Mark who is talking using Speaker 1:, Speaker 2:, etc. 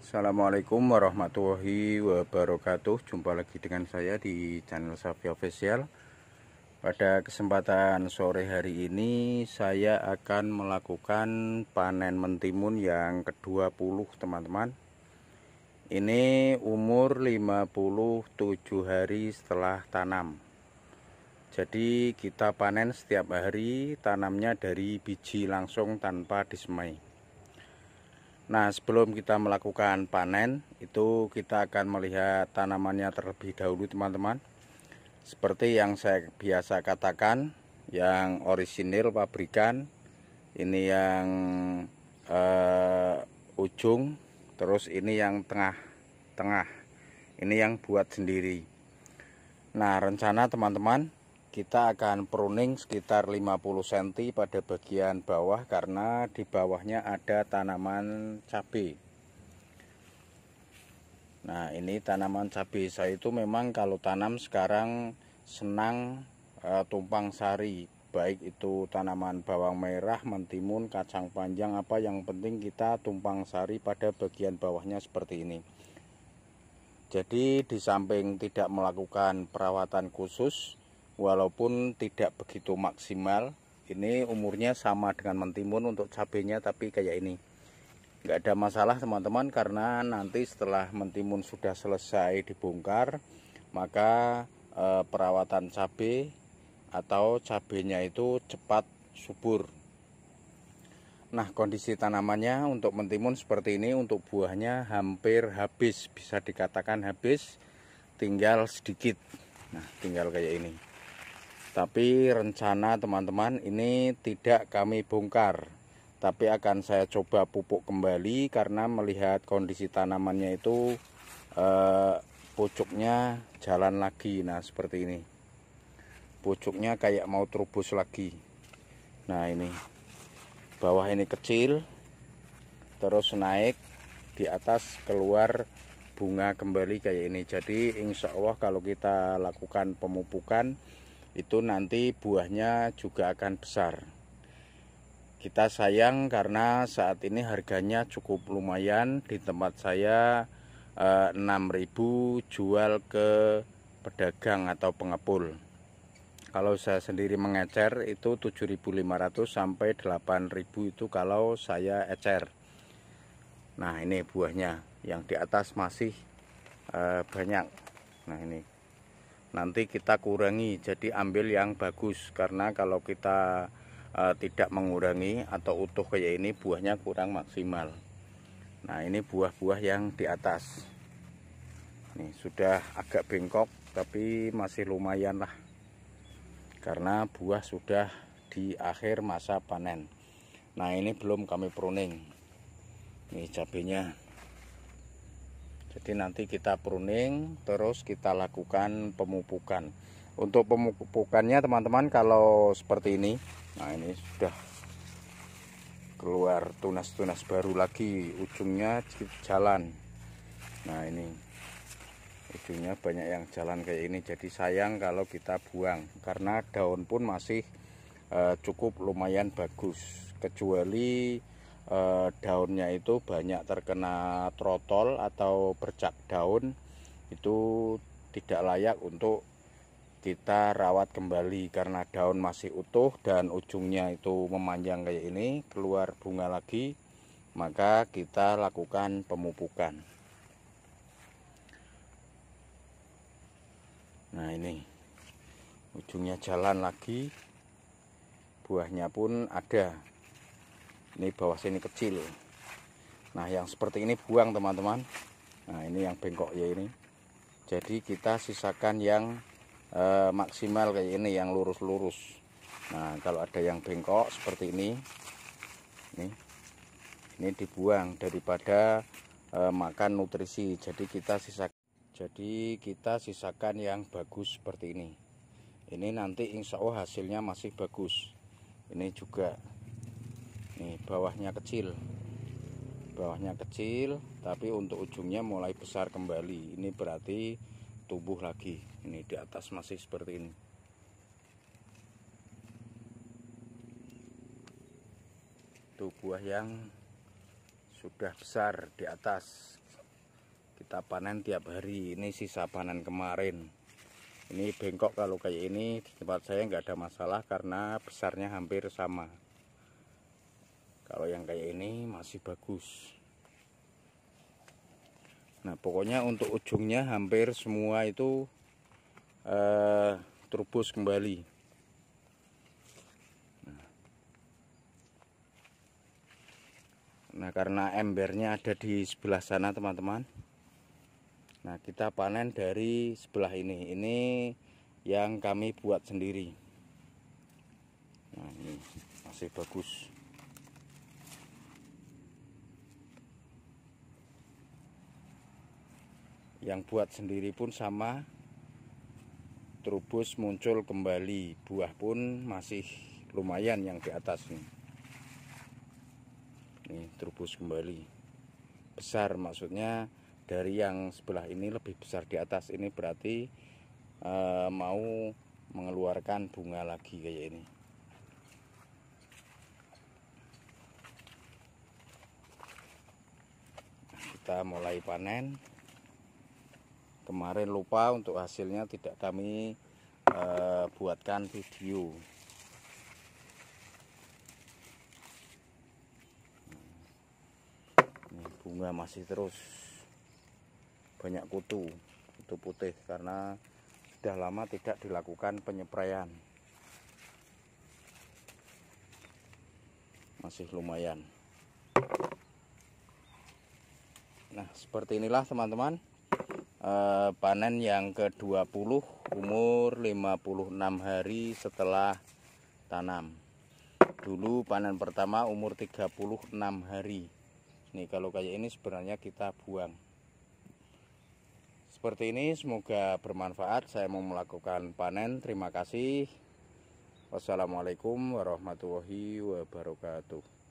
Speaker 1: Assalamualaikum warahmatullahi wabarakatuh. Jumpa lagi dengan saya di channel Safi Official. Pada kesempatan sore hari ini saya akan melakukan panen mentimun yang ke-20 teman-teman. Ini umur 57 hari setelah tanam. Jadi kita panen setiap hari, tanamnya dari biji langsung tanpa disemai. Nah, sebelum kita melakukan panen, itu kita akan melihat tanamannya terlebih dahulu teman-teman. Seperti yang saya biasa katakan, yang orisinil pabrikan, ini yang ujung, terus ini yang tengah-tengah, ini yang buat sendiri. Nah, rencana teman-teman, kita akan pruning sekitar 50 cm pada bagian bawah karena di bawahnya ada tanaman cabai. Nah, ini tanaman cabai. Saya itu memang kalau tanam sekarang senang tumpang sari, baik itu tanaman bawang merah, mentimun, kacang panjang, apa yang penting kita tumpang sari pada bagian bawahnya seperti ini. Jadi di samping tidak melakukan perawatan khusus, walaupun tidak begitu maksimal, ini umurnya sama dengan mentimun untuk cabenya, tapi kayak ini nggak ada masalah teman-teman, karena nanti setelah mentimun sudah selesai dibongkar, maka perawatan cabai atau cabenya itu cepat subur. Nah, kondisi tanamannya untuk mentimun seperti ini, untuk buahnya hampir habis, bisa dikatakan habis, tinggal sedikit. Nah, tinggal kayak ini. Tapi rencana teman-teman ini tidak kami bongkar, tapi akan saya coba pupuk kembali karena melihat kondisi tanamannya itu pucuknya jalan lagi. Nah, seperti ini. Pucuknya kayak mau terubus lagi. Nah, ini bawah ini kecil, terus naik di atas keluar bunga kembali kayak ini. Jadi insya Allah kalau kita lakukan pemupukan itu nanti buahnya juga akan besar. Kita sayang karena saat ini harganya cukup lumayan. Di tempat saya 6.000 jual ke pedagang atau pengepul. Kalau saya sendiri mengecer itu 7.500 sampai 8.000 itu kalau saya ecer. Nah, ini buahnya yang di atas masih banyak. Nah, ini nanti kita kurangi, jadi ambil yang bagus, karena kalau kita tidak mengurangi atau utuh kayak ini, buahnya kurang maksimal. Nah, ini buah-buah yang di atas. Nih sudah agak bengkok, tapi masih lumayan lah, karena buah sudah di akhir masa panen. Nah, ini belum kami pruning. Nih cabenya. Jadi nanti kita pruning, terus kita lakukan pemupukan. Untuk pemupukannya teman-teman, kalau seperti ini, nah ini sudah keluar tunas-tunas baru lagi, ujungnya jalan. Nah, ini ujungnya banyak yang jalan kayak ini. Jadi sayang kalau kita buang, karena daun pun masih cukup lumayan bagus, kecuali daunnya itu banyak terkena trotol atau bercak daun, itu tidak layak untuk kita rawat kembali, karena daun masih utuh dan ujungnya itu memanjang kayak ini, keluar bunga lagi, maka kita lakukan pemupukan. Nah, ini ujungnya jalan lagi, buahnya pun ada. Ini bawah sini kecil. Nah, yang seperti ini buang teman-teman. Nah, ini yang bengkok ya ini. Jadi kita sisakan yang maksimal kayak ini, yang lurus-lurus. Nah, kalau ada yang bengkok seperti ini, ini dibuang daripada makan nutrisi. Jadi kita sisakan yang bagus seperti ini. Ini nanti insya Allah hasilnya masih bagus. Ini juga. Nih bawahnya kecil, tapi untuk ujungnya mulai besar kembali. Ini berarti tumbuh lagi. Ini di atas masih seperti ini. Tuh buah yang sudah besar di atas. kita panen tiap hari. Ini sisa panen kemarin. Ini bengkok, kalau kayak ini di tempat saya nggak ada masalah karena besarnya hampir sama. Kalau yang kayak ini masih bagus. Nah pokoknya untuk ujungnya hampir semua itu trubus kembali. Nah karena embernya ada di sebelah sana teman-teman. Nah kita panen dari sebelah ini. Ini yang kami buat sendiri. Nah ini masih bagus. Yang buat sendiri pun sama, trubus muncul kembali, buah pun masih lumayan yang di atas nih. Nih trubus kembali, besar, maksudnya dari yang sebelah ini lebih besar di atas. Ini berarti mau mengeluarkan bunga lagi kayak ini. Nah, kita mulai panen. Kemarin lupa untuk hasilnya tidak kami buatkan video. Ini bunga masih terus banyak kutu putih karena sudah lama tidak dilakukan penyepraian. Masih lumayan. Nah seperti inilah teman-teman, panen yang ke-20 umur 56 hari setelah tanam. Dulu panen pertama umur 36 hari. Nih kalau kayak ini sebenarnya kita buang. Seperti ini, semoga bermanfaat. Saya mau melakukan panen. Terima kasih. Wassalamualaikum warahmatullahi wabarakatuh.